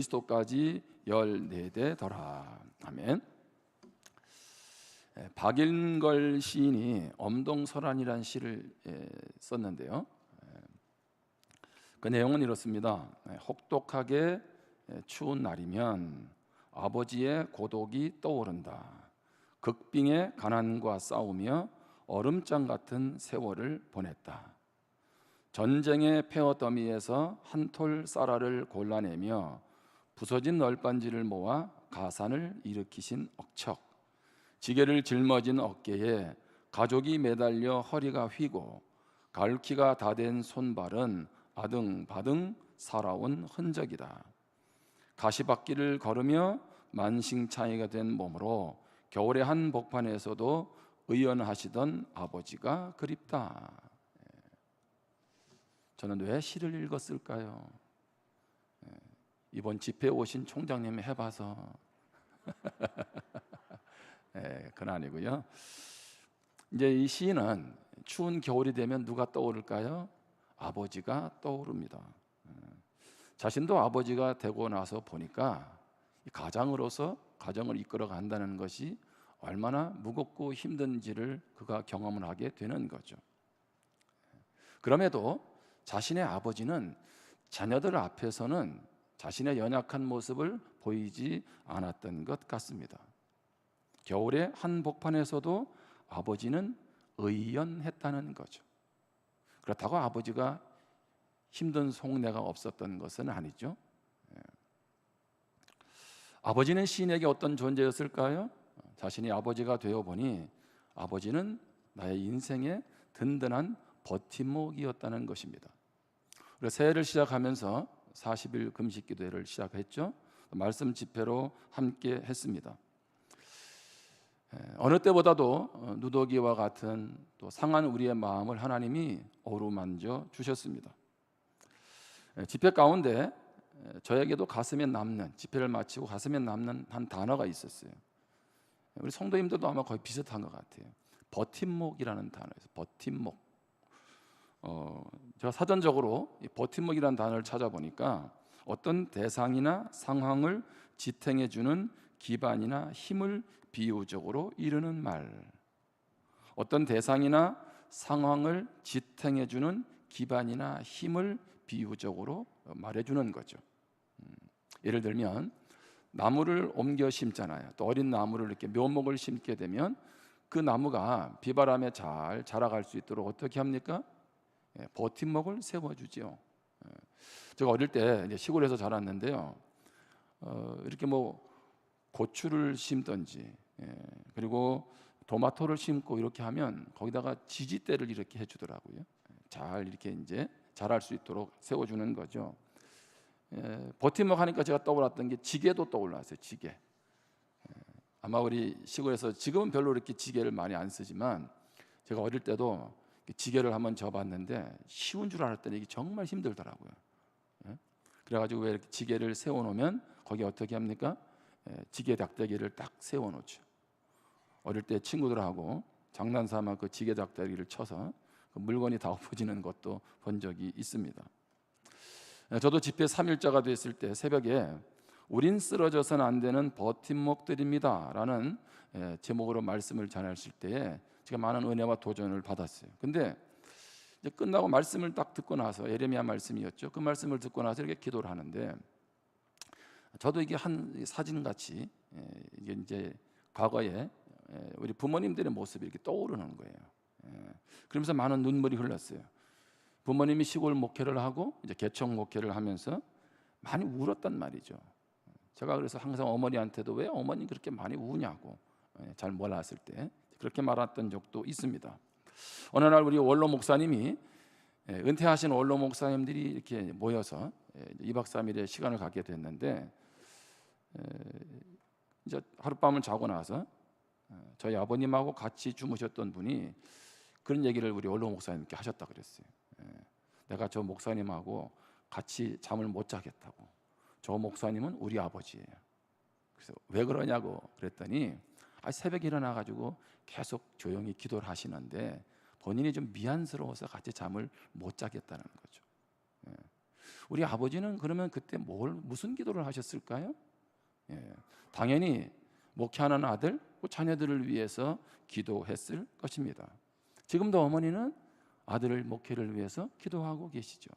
그리스도까지 14대더라. 아멘. 박일걸 시인이 엄동설안이라는 시를 썼는데요. 그 내용은 이렇습니다. 혹독하게 추운 날이면 아버지의 고독이 떠오른다. 극빙의 가난과 싸우며 얼음장 같은 세월을 보냈다. 전쟁의 폐허더미에서 한 톨 쌀알을 골라내며 부서진 널빤지를 모아 가산을 일으키신 억척, 지게를 짊어진 어깨에 가족이 매달려 허리가 휘고 갈퀴가 다 된 손발은 아등바등 살아온 흔적이다. 가시밭길을 걸으며 만신창이가 된 몸으로 겨울의 한 복판에서도 의연하시던 아버지가 그립다. 저는 왜 시를 읽었을까요? 이번 집회에 오신 총장님이 해봐서 그건 아니고요. 이제 이 시인은 추운 겨울이 되면 누가 떠오를까요? 아버지가 떠오릅니다. 자신도 아버지가 되고 나서 보니까 가장으로서 가정을 이끌어 간다는 것이 얼마나 무겁고 힘든지를 그가 경험을 하게 되는 거죠. 그럼에도 자신의 아버지는 자녀들 앞에서는 자신의 연약한 모습을 보이지 않았던 것 같습니다. 겨울의 한복판에서도 아버지는 의연했다는 거죠. 그렇다고 아버지가 힘든 속내가 없었던 것은 아니죠. 아버지는 시인에게 어떤 존재였을까요? 자신이 아버지가 되어 보니 아버지는 나의 인생의 든든한 버팀목이었다는 것입니다. 그래서 새해를 시작하면서 40일 금식 기도회를 시작했죠. 말씀 집회로 함께 했습니다. 어느 때보다도 누더기와 같은 또 상한 우리의 마음을 하나님이 어루만져 주셨습니다. 집회 가운데 저에게도 가슴에 남는, 집회를 마치고 가슴에 남는 한 단어가 있었어요. 우리 성도님들도 아마 거의 비슷한 것 같아요. 버팀목이라는 단어에서 버팀목. 제가 사전적으로 이 버팀목이라는 단어를 찾아보니까 어떤 대상이나 상황을 지탱해 주는 기반이나 힘을 비유적으로 이르는 말, 어떤 대상이나 상황을 지탱해 주는 기반이나 힘을 비유적으로 말해주는 거죠. 예를 들면 나무를 옮겨 심잖아요. 또 어린 나무를 이렇게 묘목을 심게 되면 그 나무가 비바람에 잘 자라갈 수 있도록 어떻게 합니까? 버팀목을 세워주죠. 제가 어릴 때 이제 시골에서 자랐는데요. 이렇게 뭐 고추를 심든지, 그리고 토마토를 심고 이렇게 하면 거기다가 지지대를 이렇게 해주더라고요. 잘 이렇게 이제 자랄 수 있도록 세워주는 거죠. 버팀목 하니까 제가 떠올랐던 게 지게도 떠올랐어요. 지게. 아마 우리 시골에서 지금은 별로 이렇게 지게를 많이 안 쓰지만 제가 어릴 때도 지게를 한번 져봤는데 쉬운 줄 알았더니 이게 정말 힘들더라고요. 그래가지고 왜 이렇게 지게를 세워놓으면 거기 어떻게 합니까? 지게 닥대기를 딱 세워놓죠. 어릴 때 친구들하고 장난삼아 그 지게 닥대기를 쳐서 그 물건이 다 엎어지는 것도 본 적이 있습니다. 저도 집회 3일자가 됐을 때 새벽에 우린 쓰러져서는 안 되는 버팀목들입니다 라는 제목으로 말씀을 전했을 때에 제가 많은 은혜와 도전을 받았어요. 근데 이제 끝나고 말씀을 딱 듣고 나서, 예레미야 말씀이었죠. 그 말씀을 듣고 나서 이렇게 기도를 하는데 저도 이게 한 사진같이 이게 이제 과거에 우리 부모님들의 모습이 이렇게 떠오르는 거예요. 그러면서 많은 눈물이 흘렀어요. 부모님이 시골 목회를 하고 이제 개척 목회를 하면서 많이 울었단 말이죠. 제가 그래서 항상 어머니한테도 왜 어머니 그렇게 많이 우냐고 잘 몰랐을 때 그렇게 말했던 적도 있습니다. 어느 날 우리 원로 목사님이 은퇴하신 원로 목사님들이 이렇게 모여서 2박 3일의 시간을 갖게 됐는데 이제 하룻밤을 자고 나서 저희 아버님하고 같이 주무셨던 분이 그런 얘기를 우리 원로 목사님께 하셨다 그랬어요. 내가 저 목사님하고 같이 잠을 못 자겠다고. 저 목사님은 우리 아버지예요. 그래서 왜 그러냐고 그랬더니 새벽에 일어나가지고 계속 조용히 기도를 하시는데 본인이 좀 미안스러워서 같이 잠을 못 자겠다는 거죠. 우리 아버지는 그러면 그때 무슨 기도를 하셨을까요? 예, 당연히 목회하는 아들, 자녀들을 위해서 기도했을 것입니다. 지금도 어머니는 아들을 목회를 위해서 기도하고 계시죠.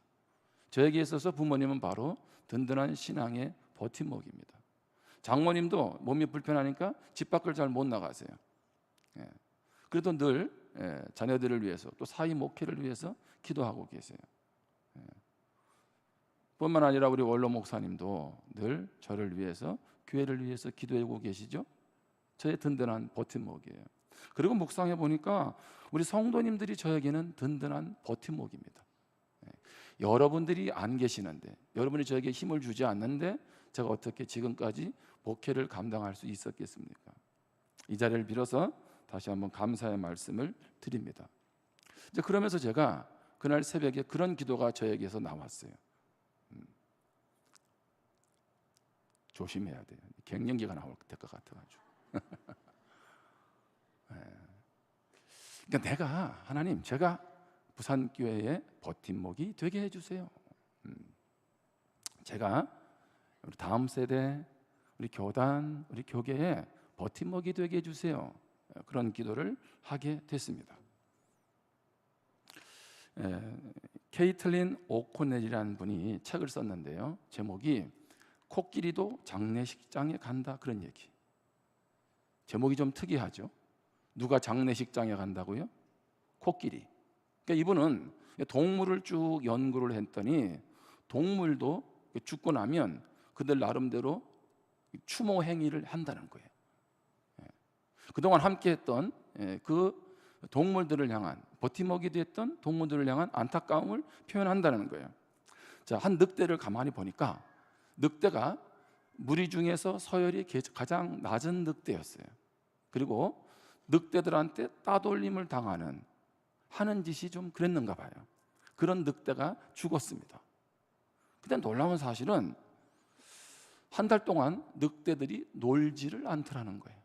저에게 있어서 부모님은 바로 든든한 신앙의 버팀목입니다. 장모님도 몸이 불편하니까 집 밖을 잘 못 나가세요. 예. 그래도 늘 자녀들을 위해서 또 사위 목회를 위해서 기도하고 계세요. 뿐만 아니라 우리 원로 목사님도 늘 저를 위해서, 교회를 위해서 기도하고 계시죠. 저의 든든한 버팀목이에요. 그리고 묵상해 보니까 우리 성도님들이 저에게는 든든한 버팀목입니다. 여러분들이 안 계시는데, 여러분이 저에게 힘을 주지 않는데 제가 어떻게 지금까지 목회를 감당할 수 있었겠습니까? 이 자리를 빌어서 다시 한번 감사의 말씀을 드립니다. 이제 그러면서 제가 그날 새벽에 그런 기도가 저에게서 나왔어요. 조심해야 돼요. 갱년기가 나올 것 같아가지고. 그러니까 내가, 하나님, 제가 부산교회의 버팀목이 되게 해주세요. 제가 우리 다음 세대, 우리 교단, 우리 교계에 버팀목이 되게 해주세요. 그런 기도를 하게 됐습니다. 케이틀린 오코넬이라는 분이 책을 썼는데요, 제목이 코끼리도 장례식장에 간다, 그런 얘기. 제목이 좀 특이하죠. 누가 장례식장에 간다고요? 코끼리. 그러니까 이분은 동물을 쭉 연구를 했더니 동물도 죽고 나면 그들 나름대로 추모 행위를 한다는 거예요. 그동안 함께했던 그 동물들을 향한, 버팀목이 됐던 동물들을 향한 안타까움을 표현한다는 거예요. 자, 한 늑대를 가만히 보니까 늑대가 무리 중에서 서열이 가장 낮은 늑대였어요. 그리고 늑대들한테 따돌림을 당하는, 하는 짓이 좀 그랬는가 봐요. 그런 늑대가 죽었습니다. 근데 놀라운 사실은 한 달 동안 늑대들이 놀지를 않더라는 거예요.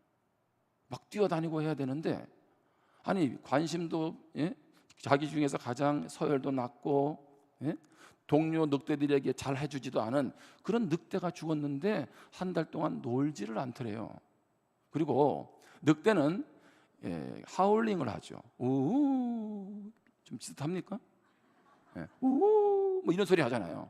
막 뛰어다니고 해야 되는데, 아니 관심도, 자기 중에서 가장 서열도 낮고 동료 늑대들에게 잘 해주지도 않은 그런 늑대가 죽었는데 한 달 동안 놀지를 않더래요. 그리고 늑대는 하울링을 하죠. 우우, 좀 비슷합니까? 우우, 뭐 이런 소리 하잖아요.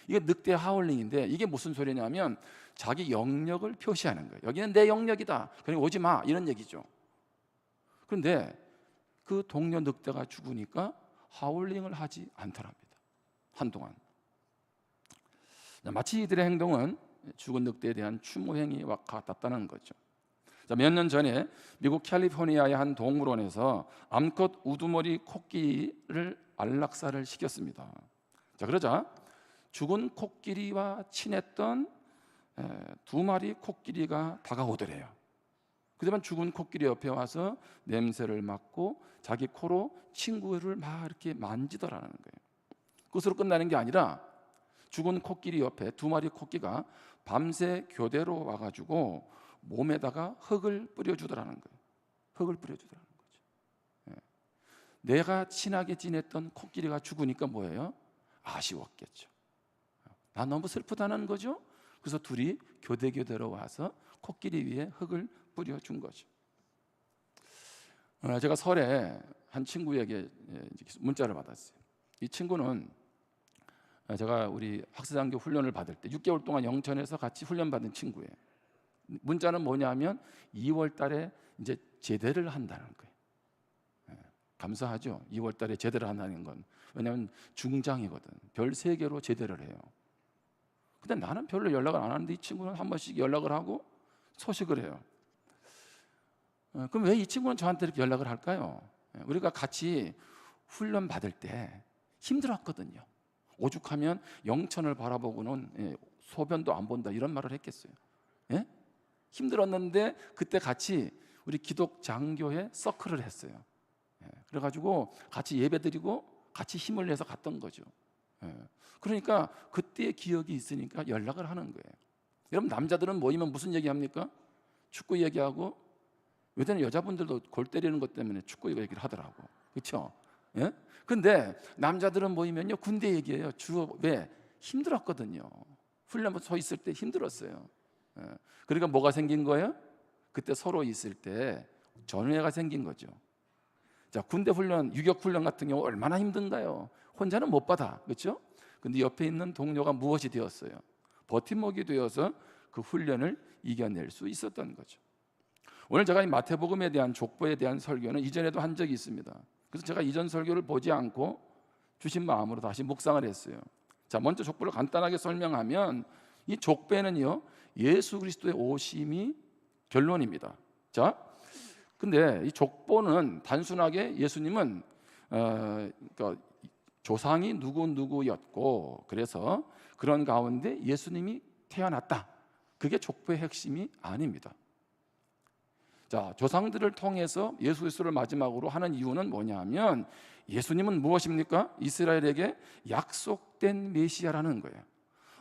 이게 늑대 하울링인데, 이게 무슨 소리냐면 자기 영역을 표시하는 거예요. 여기는 내 영역이다, 그러니 오지 마, 이런 얘기죠. 그런데 그 동료 늑대가 죽으니까 하울링을 하지 않더랍니다, 한동안. 마치 이들의 행동은 죽은 늑대에 대한 추모 행위와 같았다는 거죠. 몇 년 전에 미국 캘리포니아의 한 동물원에서 암컷 우두머리 코끼리를 안락사를 시켰습니다. 자, 그러자 죽은 코끼리와 친했던 두 마리 코끼리가 다가오더래요. 그러면 죽은 코끼리 옆에 와서 냄새를 맡고 자기 코로 친구를 막 이렇게 만지더라는 거예요. 그것으로 끝나는 게 아니라 죽은 코끼리 옆에 두 마리 코끼가 밤새 교대로 와가지고 몸에다가 흙을 뿌려주더라는 거예요. 흙을 뿌려주더라는 거죠. 내가 친하게 지냈던 코끼리가 죽으니까 뭐예요? 아쉬웠겠죠. 나 너무 슬프다는 거죠. 그래서 둘이 교대로 와서 코끼리 위에 흙을 뿌려준 거죠. 제가 설에 한 친구에게 문자를 받았어요. 이 친구는 제가 우리 학사장교 훈련을 받을 때 6개월 동안 영천에서 같이 훈련 받은 친구예요. 문자는 뭐냐면 2월 달에 이제 제대를 한다는 거예요. 감사하죠. 2월 달에 제대를 한다는 건. 왜냐하면 중장이거든. 별 3개로 제대를 해요. 근데 나는 별로 연락을 안 하는데 이 친구는 한 번씩 연락을 하고 소식을 해요. 그럼 왜 이 친구는 저한테 이렇게 연락을 할까요? 우리가 같이 훈련 받을 때 힘들었거든요. 오죽하면 영천을 바라보고는 소변도 안 본다, 이런 말을 했겠어요. 힘들었는데 그때 같이 우리 기독 장교회 서클을 했어요. 그래가지고 같이 예배드리고 같이 힘을 내서 갔던 거죠. 그러니까 그때의 기억이 있으니까 연락을 하는 거예요. 여러분, 남자들은 모이면 무슨 얘기합니까? 축구 얘기하고, 요새는 여자분들도 골 때리는 것 때문에 축구 얘기를 하더라고. 그렇죠? 근데 남자들은 모이면요, 군대 얘기해요. 주로 왜? 힘들었거든요. 훈련 서 있을 때 힘들었어요. 그러니까 뭐가 생긴 거예요? 그때 서로 있을 때 전우회가 생긴 거죠. 자, 군대 훈련, 유격 훈련 같은 경우 얼마나 힘든가요? 혼자는 못 받아, 그렇죠? 근데 옆에 있는 동료가 무엇이 되었어요? 버팀목이 되어서 그 훈련을 이겨낼 수 있었던 거죠. 오늘 제가 이 마태복음에 대한 족보에 대한 설교는 이전에도 한 적이 있습니다. 그래서 제가 이전 설교를 보지 않고 주신 마음으로 다시 묵상을 했어요. 자, 먼저 족보를 간단하게 설명하면 이 족보는요, 예수 그리스도의 오심이 결론입니다. 자, 근데 이 족보는 단순하게 예수님은 그러니까 조상이 누구였고 그래서 그런 가운데 예수님이 태어났다. 그게 족보의 핵심이 아닙니다. 자, 조상들을 통해서 예수 그리스도를 마지막으로 하는 이유는 뭐냐면 예수님은 무엇입니까? 이스라엘에게 약속된 메시아라는 거예요.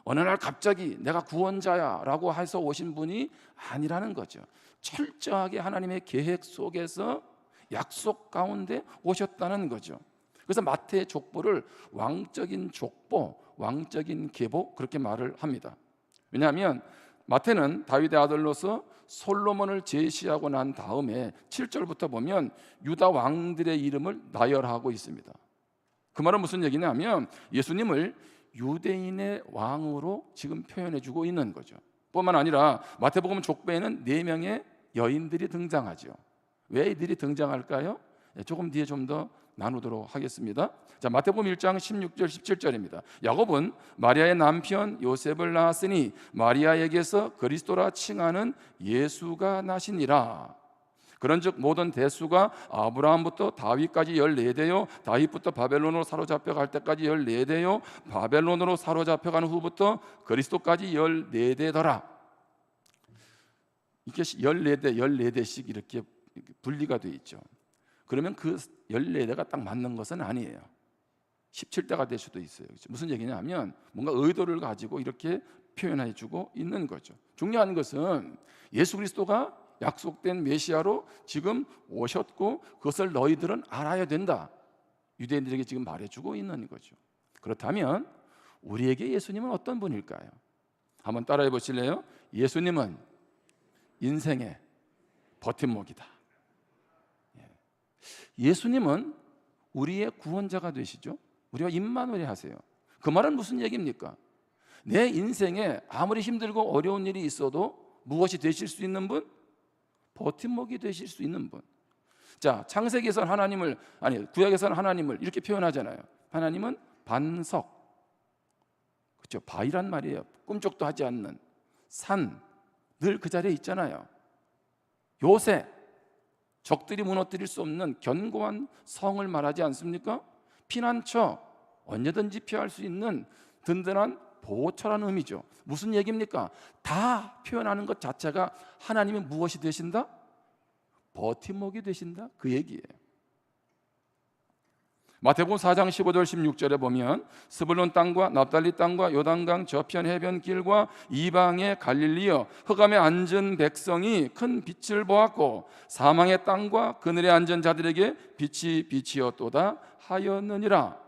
어느 날 갑자기 내가 구원자야 라고 해서 오신 분이 아니라는 거죠. 철저하게 하나님의 계획 속에서 약속 가운데 오셨다는 거죠. 그래서 마태의 족보를 왕적인 족보, 왕적인 계보 그렇게 말을 합니다. 왜냐하면 마태는 다윗의 아들로서 솔로몬을 제시하고 난 다음에 7절부터 보면 유다 왕들의 이름을 나열하고 있습니다. 그 말은 무슨 얘기냐면 예수님을 유대인의 왕으로 지금 표현해주고 있는 거죠. 뿐만 아니라 마태복음 족보에는 4명의 여인들이 등장하죠. 왜 이들이 등장할까요? 조금 뒤에 좀 더 나누도록 하겠습니다. 자, 마태복음 1장 16절 17절입니다. 야곱은 마리아의 남편 요셉을 낳았으니 마리아에게서 그리스도라 칭하는 예수가 나시니라. 그런즉 모든 대수가 아브라함부터 다윗까지 14대요 다윗부터 바벨론으로 사로잡혀 갈 때까지 14대요 바벨론으로 사로잡혀간 후부터 그리스도까지 14대더라. 이게 14대씩 이렇게 분리가 돼 있죠. 그러면 그 14대가 딱 맞는 것은 아니에요. 17대가 될 수도 있어요. 무슨 얘기냐면 뭔가 의도를 가지고 이렇게 표현해 주고 있는 거죠. 중요한 것은 예수 그리스도가 약속된 메시아로 지금 오셨고 그것을 너희들은 알아야 된다. 유대인들에게 지금 말해주고 있는 거죠. 그렇다면 우리에게 예수님은 어떤 분일까요? 한번 따라해 보실래요? 예수님은 인생의 버팀목이다. 예수님은 우리의 구원자가 되시죠. 우리와 임마누엘 하세요. 그 말은 무슨 얘기입니까? 내 인생에 아무리 힘들고 어려운 일이 있어도 무엇이 되실 수 있는 분? 버팀목이 되실 수 있는 분. 자, 창세기에서는 하나님을 구약에서는 하나님을 이렇게 표현하잖아요. 하나님은 반석, 그렇죠? 바위란 말이에요. 꿈쩍도 하지 않는 산, 늘 그 자리에 있잖아요. 요새 적들이 무너뜨릴 수 없는 견고한 성을 말하지 않습니까? 피난처, 언제든지 피할 수 있는 든든한 보호처라는 의미죠. 무슨 얘기입니까? 다 표현하는 것 자체가 하나님이 무엇이 되신다? 버팀목이 되신다, 그 얘기예요. 마태복음 4장 15절 16절에 보면 스불론 땅과 납달리 땅과 요단강 저편 해변길과 이방의 갈릴리여 흑암에 앉은 백성이 큰 빛을 보았고 사망의 땅과 그늘에 앉은 자들에게 빛이 빛이었도다 하였느니라.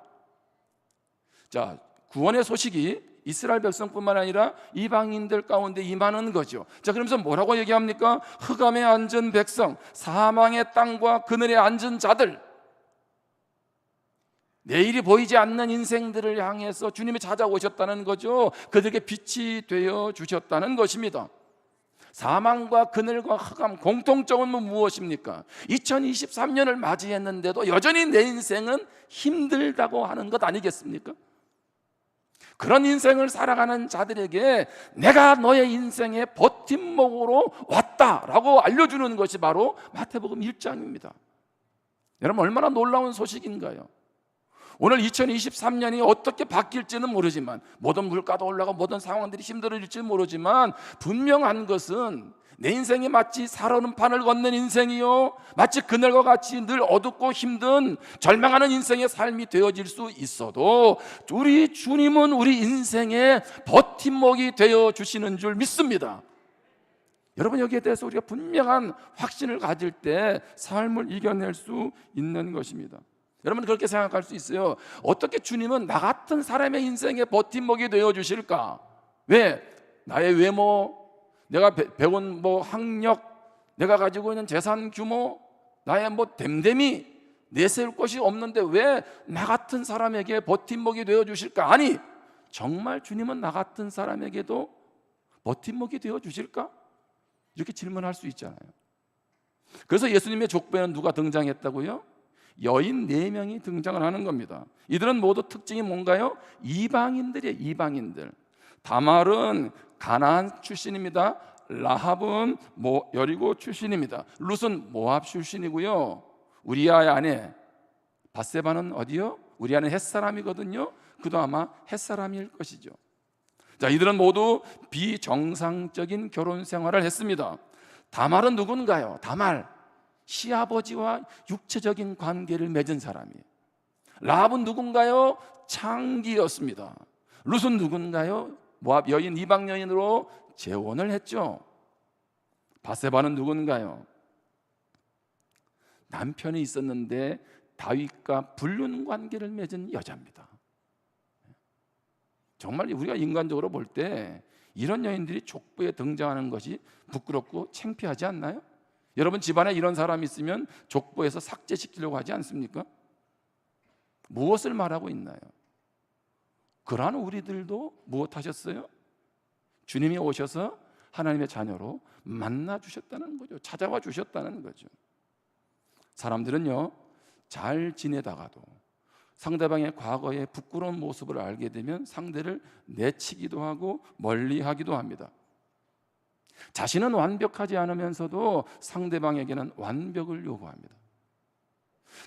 자, 구원의 소식이 이스라엘 백성뿐만 아니라 이방인들 가운데 임하는 거죠. 자, 그러면서 뭐라고 얘기합니까? 흑암에 앉은 백성, 사망의 땅과 그늘에 앉은 자들, 내일이 보이지 않는 인생들을 향해서 주님이 찾아오셨다는 거죠. 그들에게 빛이 되어 주셨다는 것입니다. 사망과 그늘과 흑암, 공통점은 무엇입니까? 2023년을 맞이했는데도 여전히 내 인생은 힘들다고 하는 것 아니겠습니까? 그런 인생을 살아가는 자들에게 내가 너의 인생의 버팀목으로 왔다라고 알려주는 것이 바로 마태복음 1장입니다. 여러분, 얼마나 놀라운 소식인가요? 오늘 2023년이 어떻게 바뀔지는 모르지만, 모든 물가도 올라가고 모든 상황들이 힘들어질지 모르지만, 분명한 것은 내 인생이 마치 살얼음 판을 걷는 인생이요, 마치 그늘과 같이 늘 어둡고 힘든 절망하는 인생의 삶이 되어질 수 있어도 우리 주님은 우리 인생의 버팀목이 되어 주시는 줄 믿습니다. 여러분, 여기에 대해서 우리가 분명한 확신을 가질 때 삶을 이겨낼 수 있는 것입니다. 여러분 그렇게 생각할 수 있어요. 어떻게 주님은 나 같은 사람의 인생에 버팀목이 되어 주실까? 왜? 나의 외모, 내가 배운 학력, 내가 가지고 있는 재산 규모, 나의 댐댐이 내세울 것이 없는데 왜 나 같은 사람에게 버팀목이 되어 주실까? 아니, 정말 주님은 나 같은 사람에게도 버팀목이 되어 주실까? 이렇게 질문할 수 있잖아요. 그래서 예수님의 족보에는 누가 등장했다고요? 여인 4명이 등장을 하는 겁니다. 이들은 모두 특징이 뭔가요? 이방인들이에요. 이방인들. 다말은 가나안 출신입니다. 라합은 여리고 출신입니다. 룻은 모압 출신이고요. 우리아의 아내 밧세바는 어디요? 우리아는 햇사람이거든요. 그도 아마 햇사람일 것이죠. 자, 이들은 모두 비정상적인 결혼 생활을 했습니다. 다말은 누군가요? 다말, 시아버지와 육체적인 관계를 맺은 사람이에요. 라합은 누군가요? 창기였습니다. 룻은 누군가요? 모압 여인, 이방 여인으로 재혼을 했죠. 밧세바는 누군가요? 남편이 있었는데 다윗과 불륜 관계를 맺은 여자입니다. 정말 우리가 인간적으로 볼 때 이런 여인들이 족보에 등장하는 것이 부끄럽고 창피하지 않나요? 여러분 집안에 이런 사람이 있으면 족보에서 삭제시키려고 하지 않습니까? 무엇을 말하고 있나요? 그러한 우리들도 무엇하셨어요? 주님이 오셔서 하나님의 자녀로 만나 주셨다는 거죠. 찾아와 주셨다는 거죠. 사람들은요, 잘 지내다가도 상대방의 과거의 부끄러운 모습을 알게 되면 상대를 내치기도 하고 멀리하기도 합니다. 자신은 완벽하지 않으면서도 상대방에게는 완벽을 요구합니다.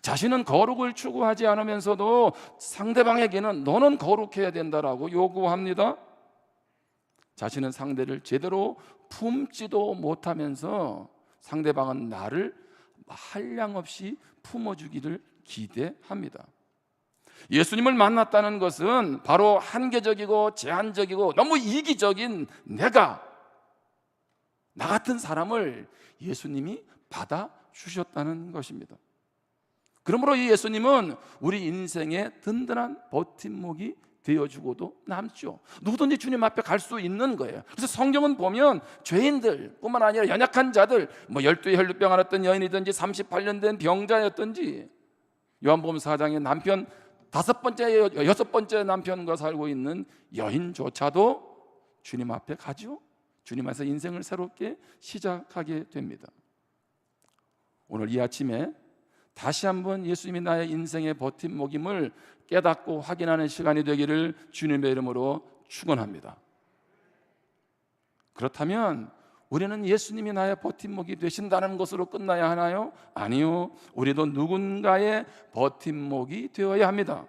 자신은 거룩을 추구하지 않으면서도 상대방에게는 너는 거룩해야 된다라고 요구합니다. 자신은 상대를 제대로 품지도 못하면서 상대방은 나를 한량없이 품어주기를 기대합니다. 예수님을 만났다는 것은 바로 한계적이고 제한적이고 너무 이기적인 나 같은 사람을 예수님이 받아주셨다는 것입니다. 그러므로 이 예수님은 우리 인생의 든든한 버팀목이 되어주고도 남죠. 누구든지 주님 앞에 갈 수 있는 거예요. 그래서 성경은 보면 죄인들 뿐만 아니라 연약한 자들, 12의 혈루병 앓았던 여인이든지 38년 된 병자였든지, 요한복음 4장에 남편 5번째, 6번째 남편과 살고 있는 여인조차도 주님 앞에 가죠. 주님 앞에서 인생을 새롭게 시작하게 됩니다. 오늘 이 아침에 다시 한번 예수님이 나의 인생의 버팀목임을 깨닫고 확인하는 시간이 되기를 주님의 이름으로 축원합니다. 그렇다면 우리는 예수님이 나의 버팀목이 되신다는 것으로 끝나야 하나요? 아니요. 우리도 누군가의 버팀목이 되어야 합니다.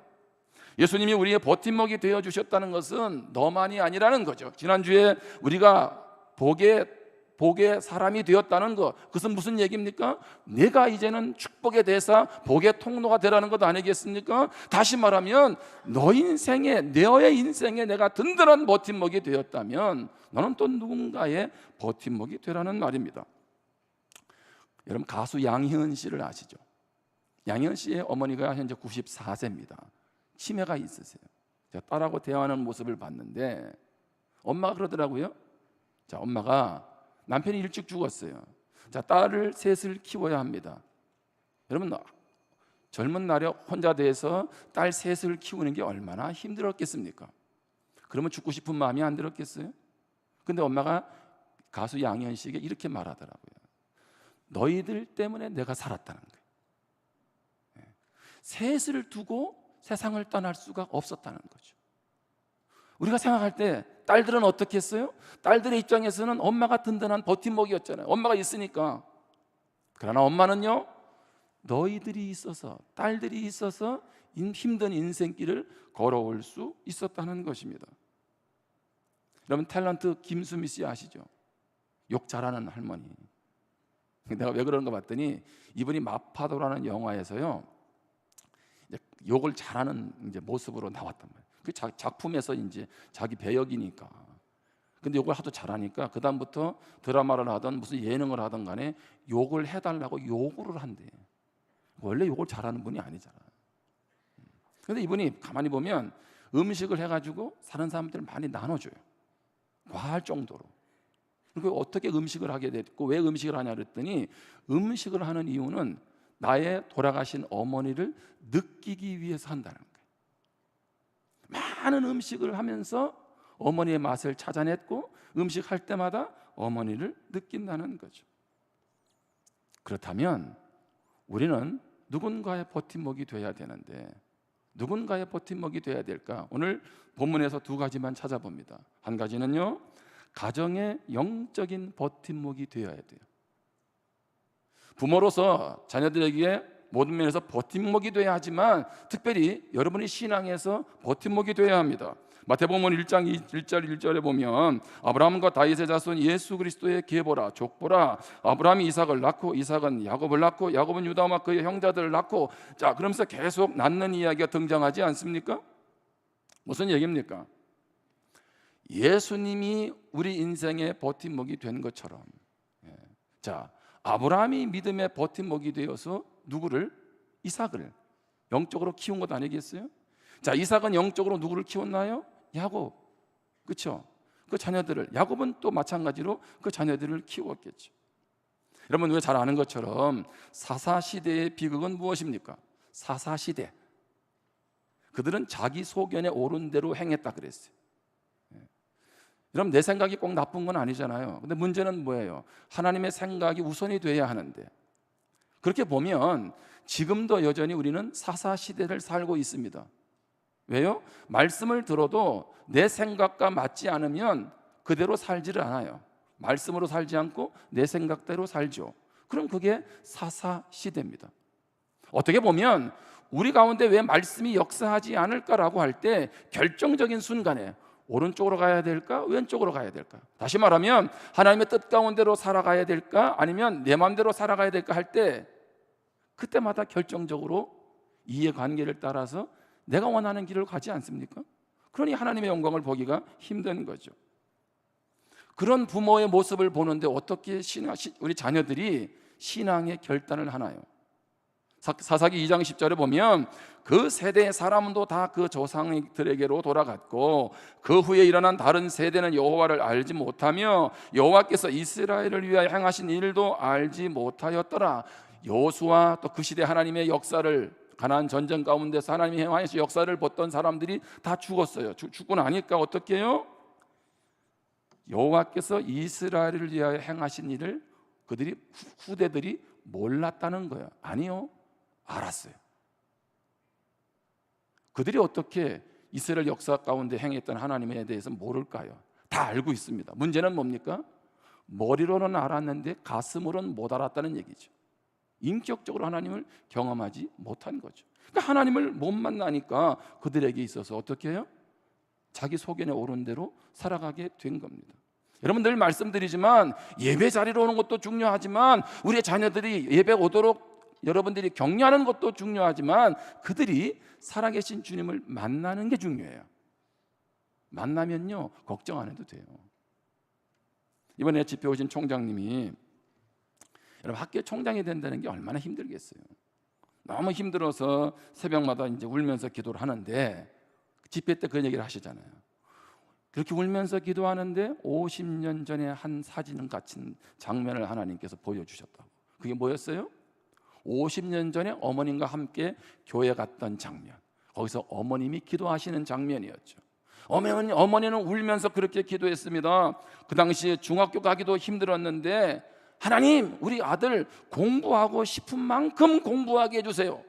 예수님이 우리의 버팀목이 되어 주셨다는 것은 너만이 아니라는 거죠. 지난주에 우리가 복의 사람이 되었다는 것, 그것은 무슨 얘기입니까? 내가 이제는 축복의 대사, 복의 통로가 되라는 것 아니겠습니까? 다시 말하면 너의 인생에 내가 든든한 버팀목이 되었다면 너는 또 누군가의 버팀목이 되라는 말입니다. 여러분 가수 양희은 씨를 아시죠? 양희은 씨의 어머니가 현재 94세입니다. 치매가 있으세요. 제가 딸하고 대화하는 모습을 봤는데 엄마가 그러더라고요. 자, 엄마가 남편이 일찍 죽었어요. 자, 딸을 셋을 키워야 합니다. 여러분 젊은 날에 혼자 돼서 딸 셋을 키우는 게 얼마나 힘들었겠습니까? 그러면 죽고 싶은 마음이 안 들었겠어요? 근데 엄마가 가수 양희은 씨에게 이렇게 말하더라고요. 너희들 때문에 내가 살았다는 거예요. 셋을 두고 세상을 떠날 수가 없었다는 거죠. 우리가 생각할 때 딸들은 어떻게 했어요? 딸들의 입장에서는 엄마가 든든한 버팀목이었잖아요. 엄마가 있으니까. 그러나 엄마는요, 너희들이 있어서, 딸들이 있어서 힘든 인생길을 걸어올 수 있었다는 것입니다. 여러분 탤런트 김수미 씨 아시죠? 욕 잘하는 할머니. 내가 왜 그런가 봤더니 이분이 마파도라는 영화에서요, 욕을 잘하는 모습으로 나왔단 말이에요. 그 작품에서 이제 자기 배역이니까. 근데 욕을 하도 잘하니까 그 다음부터 드라마를 하든 무슨 예능을 하든 간에 욕을 해달라고 요구를 한대. 원래 욕을 잘하는 분이 아니잖아. 근데 이분이 가만히 보면 음식을 해가지고 사는 사람들을 많이 나눠줘요. 과할 정도로. 그리고 어떻게 음식을 하게 됐고 왜 음식을 하냐 그랬더니 음식을 하는 이유는 나의 돌아가신 어머니를 느끼기 위해서 한다는 거예요. 많은 음식을 하면서 어머니의 맛을 찾아냈고 음식할 때마다 어머니를 느낀다는 거죠. 그렇다면 우리는 누군가의 버팀목이 돼야 되는데 누군가의 버팀목이 돼야 될까? 오늘 본문에서 두 가지만 찾아봅니다. 한 가지는요, 가정의 영적인 버팀목이 되어야 돼요. 부모로서 자녀들에게 모든 면에서 버팀목이 돼야 하지만 특별히 여러분이 신앙에서 버팀목이 돼야 합니다. 마태복음 1장 1절에 보면 아브라함과 다윗의 자손 예수 그리스도의 계보라 족보라 아브라함이 이삭을 낳고 이삭은 야곱을 낳고 야곱은 유다와 그의 형제들을 낳고, 자 그러면서 계속 낳는 이야기가 등장하지 않습니까? 무슨 얘기입니까? 예수님이 우리 인생의 버팀목이 된 것처럼, 자 아브라함이 믿음의 버팀목이 되어서 누구를? 이삭을 영적으로 키운 것 아니겠어요? 자 이삭은 영적으로 누구를 키웠나요? 야곱, 그렇죠? 그 자녀들을, 야곱은 또 마찬가지로 그 자녀들을 키웠겠죠. 여러분 왜 잘 아는 것처럼 사사시대의 비극은 무엇입니까? 사사시대, 그들은 자기 소견에 옳은 대로 행했다 그랬어요. 여러분 내 생각이 꼭 나쁜 건 아니잖아요. 근데 문제는 뭐예요? 하나님의 생각이 우선이 돼야 하는데, 그렇게 보면 지금도 여전히 우리는 사사시대를 살고 있습니다. 왜요? 말씀을 들어도 내 생각과 맞지 않으면 그대로 살지를 않아요. 말씀으로 살지 않고 내 생각대로 살죠. 그럼 그게 사사시대입니다. 어떻게 보면 우리 가운데 왜 말씀이 역사하지 않을까라고 할 때 결정적인 순간에 오른쪽으로 가야 될까? 왼쪽으로 가야 될까? 다시 말하면 하나님의 뜻 가운데로 살아가야 될까? 아니면 내 마음대로 살아가야 될까 할 때 그때마다 결정적으로 이해관계를 따라서 내가 원하는 길을 가지 않습니까? 그러니 하나님의 영광을 보기가 힘든 거죠. 그런 부모의 모습을 보는데 어떻게 우리 자녀들이 신앙의 결단을 하나요? 사사기 2장 10절에 보면 그 세대의 사람도 다 그 조상들에게로 돌아갔고 그 후에 일어난 다른 세대는 여호와를 알지 못하며 여호와께서 이스라엘을 위하여 행하신 일도 알지 못하였더라. 여호수아 또 그 시대 하나님의 역사를, 가나안 전쟁 가운데서 하나님이 행하신 역사를 봤던 사람들이 다 죽었어요. 죽고 나니까 어떻게 해요? 여호와께서 이스라엘을 위하여 행하신 일을 그들이 후대들이 몰랐다는 거예요. 아니요, 알았어요. 그들이 어떻게 이스라엘 역사 가운데 행했던 하나님에 대해서 모를까요? 다 알고 있습니다. 문제는 뭡니까? 머리로는 알았는데 가슴으로는 못 알았다는 얘기죠. 인격적으로 하나님을 경험하지 못한 거죠. 그러니까 하나님을 못 만나니까 그들에게 있어서 어떻게 해요? 자기 소견에 옳은 대로 살아가게 된 겁니다. 여러분 늘 말씀드리지만 예배 자리로 오는 것도 중요하지만 우리의 자녀들이 예배 오도록 여러분들이 격려하는 것도 중요하지만 그들이 살아계신 주님을 만나는 게 중요해요. 만나면요 걱정 안 해도 돼요. 이번에 집회 오신 총장님이, 여러분 학교 총장이 된다는 게 얼마나 힘들겠어요. 너무 힘들어서 새벽마다 이제 울면서 기도를 하는데 집회 때 그런 얘기를 하시잖아요. 그렇게 울면서 기도하는데 50년 전에 한 사진을 갇힌 장면을 하나님께서 보여주셨다고. 그게 뭐였어요? 50년 전에 어머님과 함께 교회 갔던 장면, 거기서 어머님이 기도하시는 장면이었죠. 어머니는 울면서 그렇게 기도했습니다. 그 당시에 중학교 가기도 힘들었는데 하나님, 우리 아들 공부하고 싶은 만큼 공부하게 해주세요.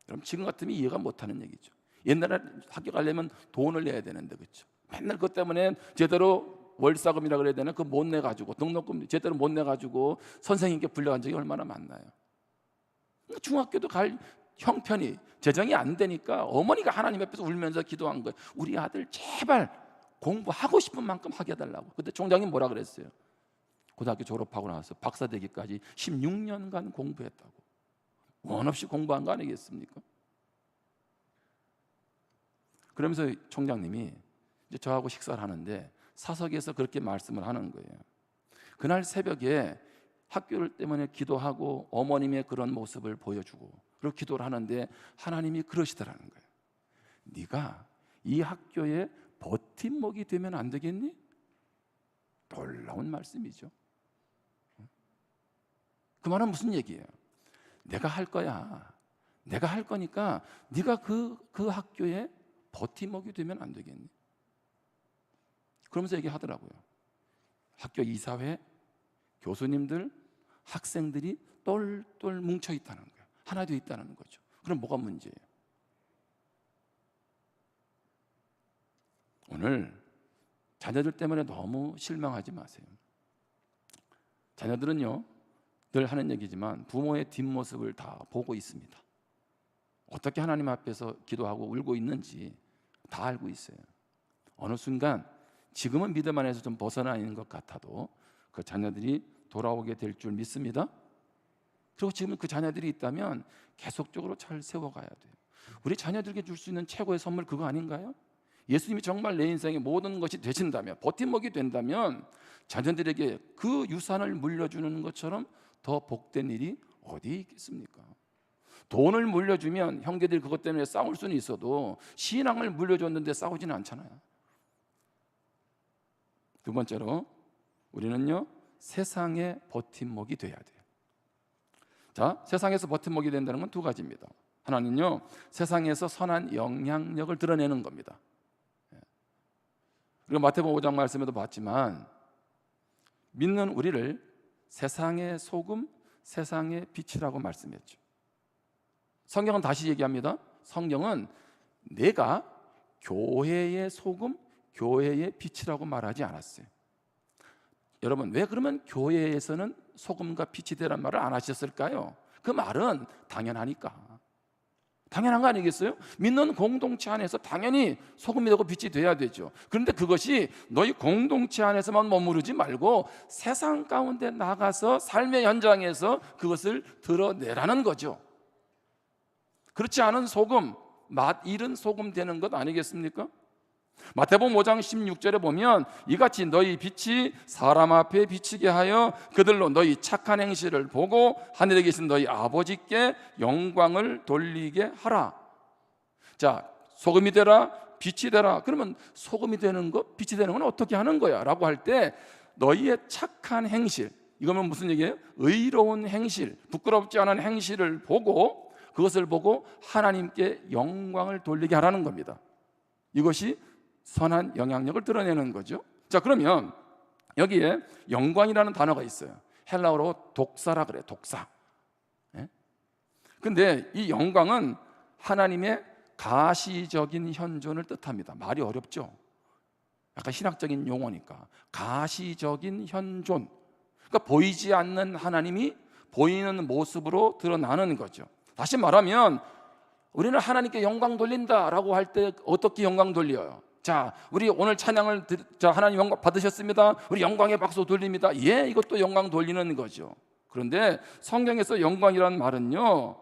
그럼 지금 같으면 이해가 못하는 얘기죠. 옛날에 학교 가려면 돈을 내야 되는데, 그렇죠? 맨날 그것 때문에 제대로 월사금이라 그래야 되나? 그거 못 내가지고, 등록금 제대로 못 내가지고 선생님께 불려간 적이 얼마나 많나요? 중학교도 갈 형편이, 재정이 안 되니까 어머니가 하나님 앞에서 울면서 기도한 거예요. 우리 아들 제발 공부하고 싶은 만큼 하게 해달라고. 그때 총장이 뭐라 그랬어요? 고등학교 졸업하고 나서 박사 되기까지 16년간 공부했다고. 원 없이 공부한 거 아니겠습니까? 그러면서 총장님이 이제 저하고 식사를 하는데 사석에서 그렇게 말씀을 하는 거예요. 그날 새벽에 학교를 때문에 기도하고 어머님의 그런 모습을 보여주고 그리고 기도를 하는데 하나님이 그러시더라는 거예요. 네가 이 학교에 버팀목이 되면 안 되겠니? 놀라운 말씀이죠. 그 말은 무슨 얘기예요? 내가 할 거야. 내가 할 거니까 네가 그 학교에 버팀목이 되면 안 되겠니? 그러면서 얘기하더라고요. 학교 이사회, 교수님들, 학생들이 똘똘 뭉쳐 있다는 거예요. 하나 되어 있다는 거죠. 그럼 뭐가 문제예요? 오늘 자녀들 때문에 너무 실망하지 마세요. 자녀들은요, 늘 하는 얘기지만 부모의 뒷모습을 다 보고 있습니다. 어떻게 하나님 앞에서 기도하고 울고 있는지 다 알고 있어요. 어느 순간 지금은 믿음 안에서 좀 벗어나 있는 것 같아도 그 자녀들이 돌아오게 될 줄 믿습니다. 그리고 지금 그 자녀들이 있다면 계속적으로 잘 세워가야 돼요. 우리 자녀들에게 줄 수 있는 최고의 선물 그거 아닌가요? 예수님이 정말 내 인생의 모든 것이 되신다면, 버팀목이 된다면 자녀들에게 그 유산을 물려주는 것처럼 더 복된 일이 어디 있겠습니까? 돈을 물려주면 형제들이 그것 때문에 싸울 수는 있어도 신앙을 물려줬는데 싸우지는 않잖아요. 두 번째로 우리는요, 세상의 버팀목이 돼야 돼요. 자, 세상에서 버팀목이 된다는 건 두 가지입니다. 하나는요, 세상에서 선한 영향력을 드러내는 겁니다. 그리고 마태복음 5장 말씀에도 봤지만 믿는 우리를 세상의 소금, 세상의 빛이라고 말씀했죠. 성경은 다시 얘기합니다. 성경은 내가 교회의 소금, 교회의 빛이라고 말하지 않았어요. 여러분, 왜 그러면 교회에서는 소금과 빛이 되란 말을 안 하셨을까요? 그 말은 당연하니까. 당연한 거 아니겠어요? 믿는 공동체 안에서 당연히 소금이 되고 빛이 돼야 되죠. 그런데 그것이 너희 공동체 안에서만 머무르지 말고 세상 가운데 나가서 삶의 현장에서 그것을 드러내라는 거죠. 그렇지 않은 소금, 맛 잃은 소금 되는 것 아니겠습니까? 마태복음 5장 16절에 보면 이같이 너희 빛이 사람 앞에 비치게 하여 그들로 너희 착한 행실을 보고 하늘에 계신 너희 아버지께 영광을 돌리게 하라. 자, 소금이 되라, 빛이 되라. 그러면 소금이 되는 것, 빛이 되는 건 어떻게 하는 거야? 라고 할 때 너희의 착한 행실, 이거는 무슨 얘기예요? 의로운 행실, 부끄럽지 않은 행실을 보고 그것을 보고 하나님께 영광을 돌리게 하라는 겁니다. 이것이 선한 영향력을 드러내는 거죠. 자, 그러면 여기에 영광이라는 단어가 있어요. 헬라어로 독사라 그래, 독사. 근데 이 영광은 하나님의 가시적인 현존을 뜻합니다. 말이 어렵죠. 약간 신학적인 용어니까. 가시적인 현존. 그러니까 보이지 않는 하나님이 보이는 모습으로 드러나는 거죠. 다시 말하면 우리는 하나님께 영광 돌린다라고 할 때 어떻게 영광 돌려요? 자, 우리 오늘 찬양을 하나님 영광 받으셨습니다. 우리 영광의 박수 돌립니다. 예, 이것도 영광 돌리는 거죠. 그런데 성경에서 영광이라는 말은요,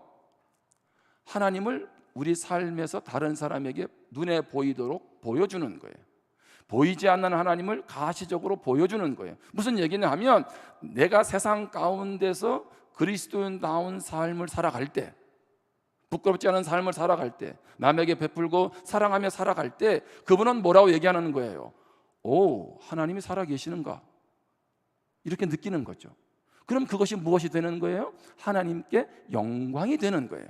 하나님을 우리 삶에서 다른 사람에게 눈에 보이도록 보여주는 거예요. 보이지 않는 하나님을 가시적으로 보여주는 거예요. 무슨 얘기냐 하면 내가 세상 가운데서 그리스도인다운 삶을 살아갈 때, 부끄럽지 않은 삶을 살아갈 때, 남에게 베풀고 사랑하며 살아갈 때 그분은 뭐라고 얘기하는 거예요? 오, 하나님이 살아계시는가? 이렇게 느끼는 거죠. 그럼 그것이 무엇이 되는 거예요? 하나님께 영광이 되는 거예요.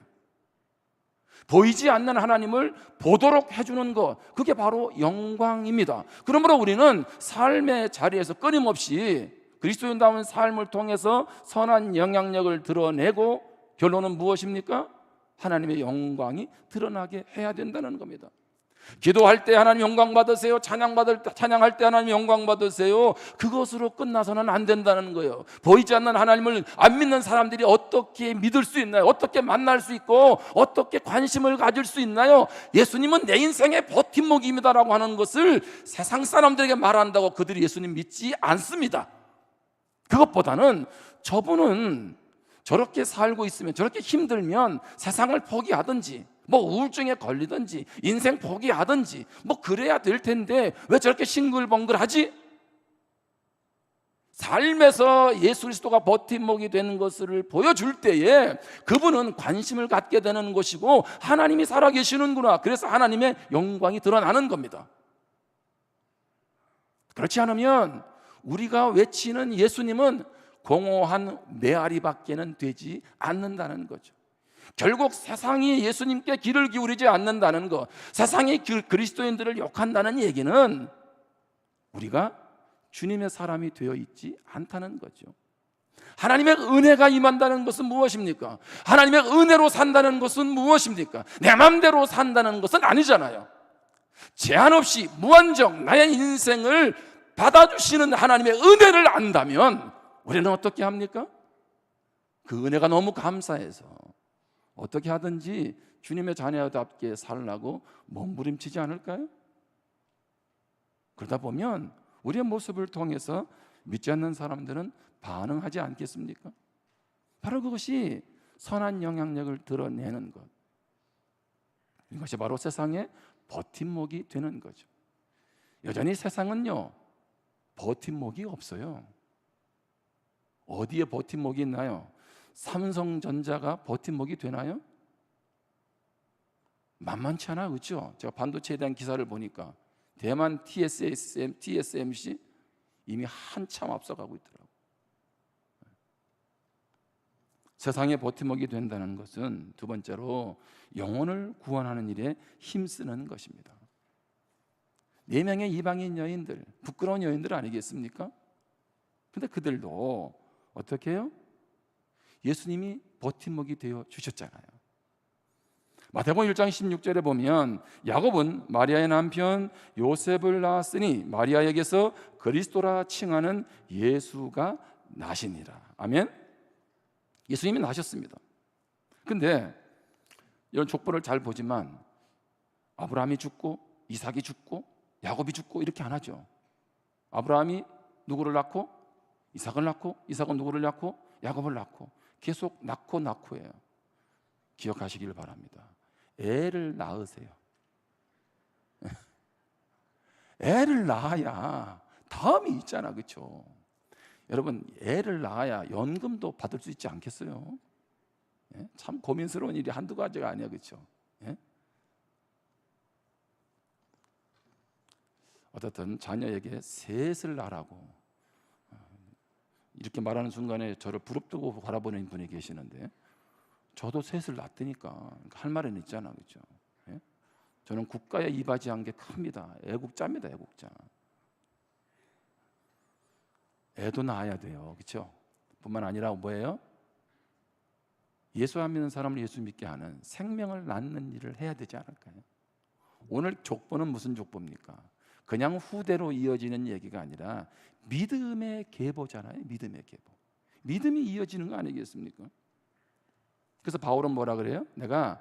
보이지 않는 하나님을 보도록 해주는 것, 그게 바로 영광입니다. 그러므로 우리는 삶의 자리에서 끊임없이 그리스도인다운 삶을 통해서 선한 영향력을 드러내고 결론은 무엇입니까? 하나님의 영광이 드러나게 해야 된다는 겁니다. 기도할 때 하나님 영광 받으세요. 찬양할 때 하나님 영광 받으세요. 그것으로 끝나서는 안 된다는 거예요. 보이지 않는 하나님을 안 믿는 사람들이 어떻게 믿을 수 있나요? 어떻게 만날 수 있고 어떻게 관심을 가질 수 있나요? 예수님은 내 인생의 버팀목입니다라고 하는 것을 세상 사람들에게 말한다고 그들이 예수님 믿지 않습니다. 그것보다는 저분은 저렇게 살고 있으면, 저렇게 힘들면 세상을 포기하든지 뭐 우울증에 걸리든지 인생 포기하든지 뭐 그래야 될 텐데 왜 저렇게 싱글벙글하지? 삶에서 예수 그리스도가 버팀목이 되는 것을 보여줄 때에 그분은 관심을 갖게 되는 것이고 하나님이 살아계시는구나, 그래서 하나님의 영광이 드러나는 겁니다. 그렇지 않으면 우리가 외치는 예수님은 공허한 메아리밖에는 되지 않는다는 거죠. 결국 세상이 예수님께 귀를 기울이지 않는다는 것, 세상이 그리스도인들을 욕한다는 얘기는 우리가 주님의 사람이 되어 있지 않다는 거죠. 하나님의 은혜가 임한다는 것은 무엇입니까? 하나님의 은혜로 산다는 것은 무엇입니까? 내 맘대로 산다는 것은 아니잖아요. 제한 없이 무한정 나의 인생을 받아주시는 하나님의 은혜를 안다면 우리는 어떻게 합니까? 그 은혜가 너무 감사해서 어떻게 하든지 주님의 자녀답게 살라고 몸부림치지 않을까요? 그러다 보면 우리의 모습을 통해서 믿지 않는 사람들은 반응하지 않겠습니까? 바로 그것이 선한 영향력을 드러내는 것, 이것이 바로 세상의 버팀목이 되는 거죠. 여전히 세상은요, 버팀목이 없어요. 어디에 버팀목이 있나요? 삼성전자가 버팀목이 되나요? 만만치 않아, 그렇죠? 제가 반도체에 대한 기사를 보니까 대만 TSMC 이미 한참 앞서가고 있더라고요. 세상의 버팀목이 된다는 것은 두 번째로 영혼을 구원하는 일에 힘쓰는 것입니다. 4명의 이방인 여인들, 부끄러운 여인들 아니겠습니까? 근데 그들도 어떻게 해요? 예수님이 버팀목이 되어 주셨잖아요. 마태복음 1장 16절에 보면 야곱은 마리아의 남편 요셉을 낳았으니 마리아에게서 그리스도라 칭하는 예수가 나시니라. 아멘. 예수님이 나셨습니다. 근데 이런 족보를 잘 보지만 아브라함이 죽고 이삭이 죽고 야곱이 죽고 이렇게 안 하죠. 아브라함이 누구를 낳고 이삭을 낳고 이삭은 누구를 낳고 야곱을 낳고 계속 낳고예요. 기억하시길 바랍니다. 애를 낳으세요. 애를 낳아야 다음이 있잖아, 그렇죠? 여러분, 애를 낳아야 연금도 받을 수 있지 않겠어요? 예? 참 고민스러운 일이 한두 가지가 아니야, 그렇죠? 예? 어떻든 자녀에게 셋을 낳으라고 이렇게 말하는 순간에 저를 부릅뜨고 바라보는 분이 계시는데, 저도 셋을 낳았으니까 할 말은 있잖아, 그렇죠? 예? 저는 국가에 이바지한 게 큽니다. 애국자입니다, 애국자. 애도 낳아야 돼요, 그렇죠? 뿐만 아니라 뭐예요? 예수 안 믿는 사람을 예수 믿게 하는 생명을 낳는 일을 해야 되지 않을까요? 오늘 족보는 무슨 족보입니까? 그냥 후대로 이어지는 얘기가 아니라 믿음의 계보잖아요. 믿음의 계보. 믿음이 이어지는 거 아니겠습니까? 그래서 바울은 뭐라 그래요? 내가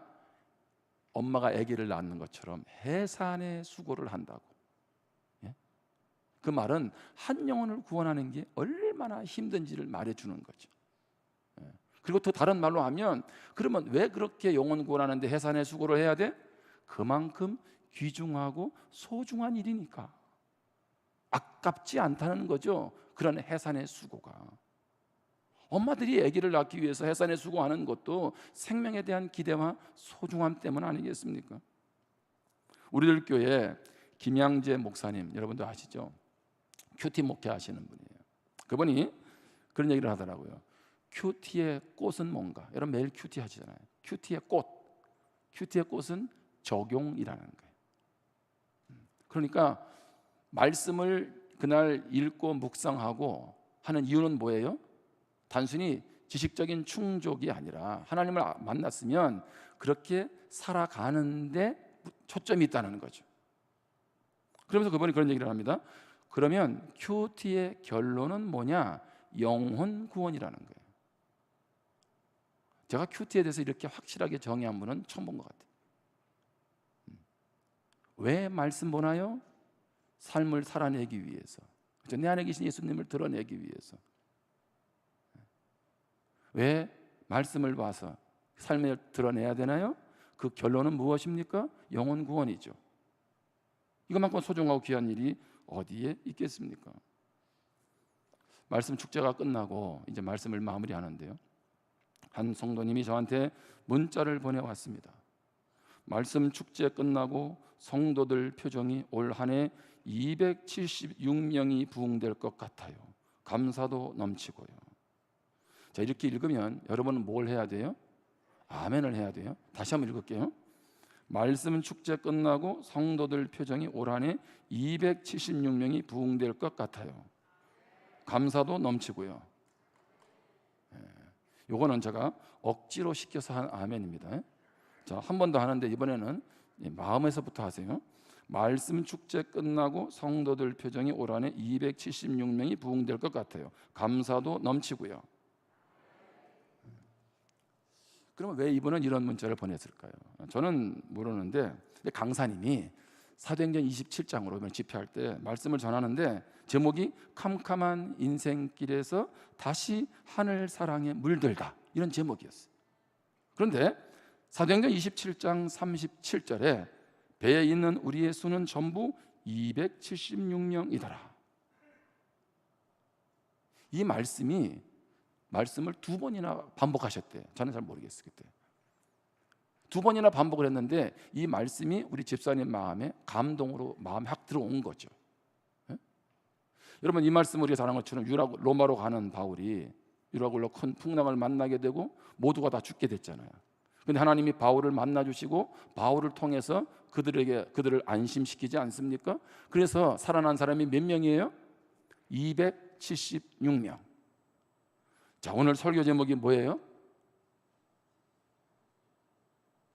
엄마가 아기를 낳는 것처럼 해산의 수고를 한다고. 예? 그 말은 한 영혼을 구원하는 게 얼마나 힘든지를 말해주는 거죠. 예. 그리고 또 다른 말로 하면, 그러면 왜 그렇게 영혼 구원하는데 해산의 수고를 해야 돼? 그만큼 귀중하고 소중한 일이니까. 아깝지 않다는 거죠. 그런 해산의 수고가. 엄마들이 아기를 낳기 위해서 해산의 수고하는 것도 생명에 대한 기대와 소중함 때문 아니겠습니까? 우리들 교회 김양재 목사님, 여러분도 아시죠? 큐티 목회하시는 분이에요. 그분이 그런 얘기를 하더라고요. 큐티의 꽃은 뭔가? 여러분 매일 큐티 하시잖아요. 큐티의 꽃은 적용이라는 거예요. 그러니까 말씀을 그날 읽고 묵상하고 하는 이유는 뭐예요? 단순히 지식적인 충족이 아니라 하나님을 만났으면 그렇게 살아가는데 초점이 있다는 거죠. 그러면서 그분이 그런 얘기를 합니다. 그러면 큐티의 결론은 뭐냐? 영혼 구원이라는 거예요. 제가 큐티에 대해서 이렇게 확실하게 정의한 분은 처음 본 것 같아요. 왜 말씀 보나요? 삶을 살아내기 위해서, 그렇죠? 내 안에 계신 예수님을 드러내기 위해서. 왜 말씀을 봐서 삶을 드러내야 되나요? 그 결론은 무엇입니까? 영혼 구원이죠. 이것만큼 소중하고 귀한 일이 어디에 있겠습니까? 말씀 축제가 끝나고 이제 말씀을 마무리하는데요. 한 성도님이 저한테 문자를 보내왔습니다. 말씀 축제 끝나고 성도들 표정이 올 한 해 276명이 부흥될 것 같아요. 감사도 넘치고요. 자, 이렇게 읽으면 여러분은 뭘 해야 돼요? 아멘을 해야 돼요. 다시 한번 읽을게요. 말씀 축제 끝나고 성도들 표정이 올 한 해 276명이 부흥될 것 같아요. 감사도 넘치고요. 요거는 제가 억지로 시켜서 한 아멘입니다. 자, 한 번 더 하는데 이번에는 마음에서부터 하세요. 말씀 축제 끝나고 성도들 표정이 올 한 해 276명이 부흥될 것 같아요. 감사도 넘치고요. 그러면 왜 이분은 이런 문자를 보냈을까요? 저는 모르는데 강사님이 사도행전 27장으로 집회할 때 말씀을 전하는데 제목이 캄캄한 인생길에서 다시 하늘 사랑에 물들다, 이런 제목이었어요. 그런데 사도행전 27장 37절에 배에 있는 우리의 수는 전부 276명이더라. 이 말씀을 두 번이나 반복하셨대요. 저는 잘 모르겠어요. 그때 두 번이나 반복을 했는데 이 말씀이 우리 집사님 마음에 감동으로 마음에 확 들어온 거죠. 예? 여러분, 이 말씀 우리가 잘 아는 것처럼 로마로 가는 바울이 유라굴로 큰 풍랑을 만나게 되고 모두가 다 죽게 됐잖아요. 그런데 하나님이 바울을 만나주시고 바울을 통해서 그들을 안심시키지 않습니까? 그래서 살아난 사람이 몇 명이에요? 276명. 자, 오늘 설교 제목이 뭐예요?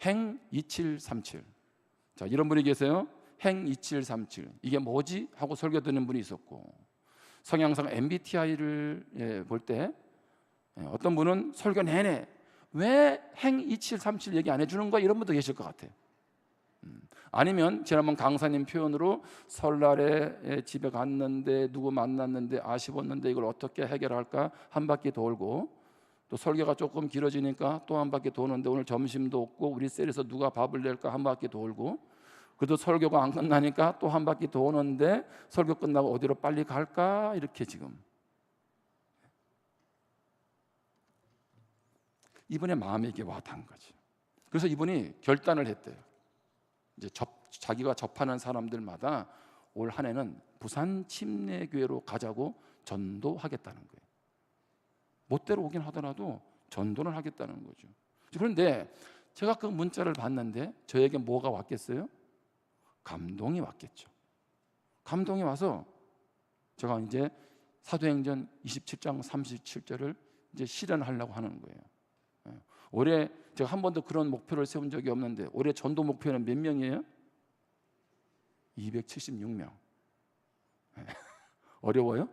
행 2737. 자, 이런 분이 계세요. 행 2737. 이게 뭐지? 하고 설교 듣는 분이 있었고, 성향상 MBTI를 볼 때 어떤 분은 설교 내내 왜 행 2737 얘기 안 해주는 거야? 이런 분도 계실 것 같아요. 아니면 지난번 강사님 표현으로 설날에 집에 갔는데 누구 만났는데 아쉬웠는데 이걸 어떻게 해결할까 한 바퀴 돌고, 또 설교가 조금 길어지니까 또 한 바퀴 도는데 오늘 점심도 없고 우리 셀에서 누가 밥을 낼까 한 바퀴 돌고, 그래도 설교가 안 끝나니까 또 한 바퀴 도는데 설교 끝나고 어디로 빨리 갈까, 이렇게 지금 이분의 마음에 이게 와닿은 거죠. 그래서 이분이 결단을 했대요. 이제 자기가 접하는 사람들마다 올 한 해는 부산 침례교회로 가자고 전도하겠다는 거예요. 못 데려오긴 하더라도 전도를 하겠다는 거죠. 그런데 제가 그 문자를 봤는데 저에게 뭐가 왔겠어요? 감동이 왔겠죠. 감동이 와서 제가 이제 사도행전 27장 37절을 이제 실현하려고 하는 거예요. 올해 제가 한 번도 그런 목표를 세운 적이 없는데 올해 전도 목표는 몇 명이에요? 276명. 어려워요?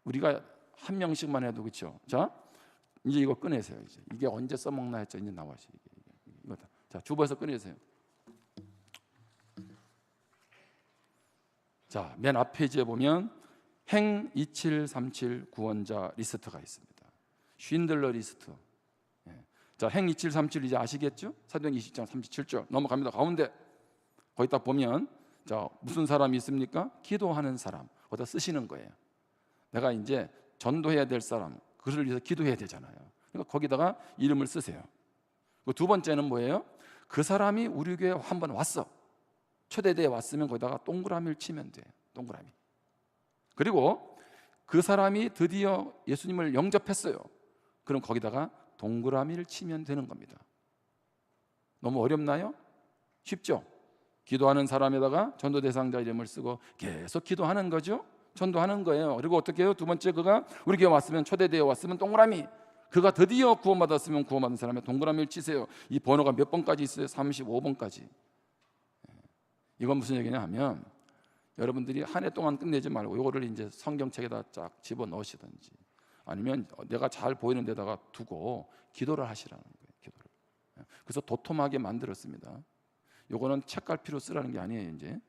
우리가 한 명씩만 해도 그렇죠. 자, 이제 이거 꺼내세요. 이게 언제 써먹나 했죠. 이제 나와시. 이거다. 자, 주보에서 꺼내세요. 자, 맨 앞 페이지에 보면 행 2737 구원자 리스트가 있습니다. 쉰들러 리스트. 자, 행 2737 이제 아시겠죠? 사도행 20장 37절 넘어갑니다. 가운데 거기 딱 보면 자, 무슨 사람이 있습니까? 기도하는 사람. 거기다 쓰시는 거예요. 내가 이제 전도해야 될 사람, 그를 위해서 기도해야 되잖아요. 그러니까 거기다가 이름을 쓰세요. 두 번째는 뭐예요? 그 사람이 우리 교회에 한번 왔어. 초대대에 왔으면 거기다가 동그라미를 치면 돼요. 동그라미. 그리고 그 사람이 드디어 예수님을 영접했어요. 그럼 거기다가 동그라미를 치면 되는 겁니다. 너무 어렵나요? 쉽죠? 기도하는 사람에다가 전도 대상자 이름을 쓰고 계속 기도하는 거죠. 전도하는 거예요. 그리고 어떻게 해요? 두 번째, 그가 우리 교회 왔으면, 초대대에 왔으면 동그라미. 그가 드디어 구원받았으면 구원받은 사람의 동그라미를 치세요. 이 번호가 몇 번까지 있어요? 35번까지. 이건 무슨 얘기냐 하면 여러분들이 한 해 동안 끝내지 말고 이거를 이제 성경책에다 쫙 집어넣으시든지 아니면 내가 잘 보이는 데다가 두고 기도를 하시라는 거예요. 기도를. 그래서 도톰하게 만들었습니다. 요거는 책갈피로 쓰라는 게 아니에요. 이제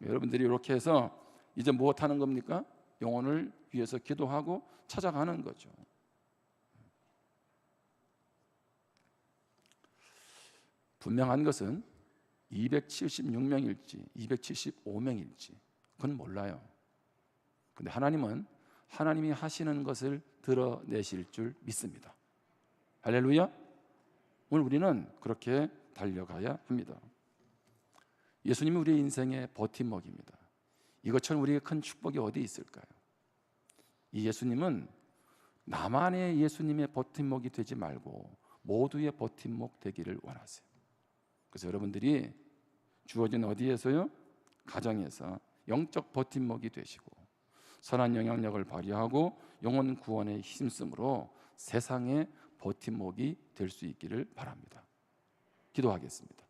여러분들이 이렇게 해서 이제 무엇 하는 겁니까? 영혼을 위해서 기도하고 찾아가는 거죠. 분명한 것은 276명일지 275명일지 그건 몰라요. 근데 하나님은 하나님이 하시는 것을 드러내실 줄 믿습니다. 할렐루야. 오늘 우리는 그렇게 달려가야 합니다. 예수님이 우리의 인생의 버팀목입니다. 이것처럼 우리에게 큰 축복이 어디 있을까요? 이 예수님은 나만의 예수님의 버팀목이 되지 말고 모두의 버팀목 되기를 원하세요. 그래서 여러분들이 주어진 어디에서요? 가정에서 영적 버팀목이 되시고 선한 영향력을 발휘하고 영혼 구원에 힘쓰므로 세상의 버팀목이 될 수 있기를 바랍니다. 기도하겠습니다.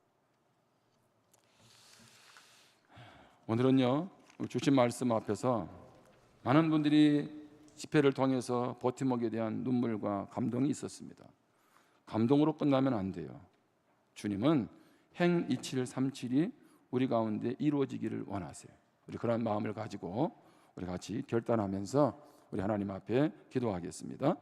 오늘은요, 주신 말씀 앞에서 많은 분들이 집회를 통해서 버팀목에 대한 눈물과 감동이 있었습니다. 감동으로 끝나면 안 돼요. 주님은 행 2737이 우리 가운데 이루어지기를 원하세요. 우리 그런 마음을 가지고 우리 같이 결단하면서 우리 하나님 앞에 기도하겠습니다.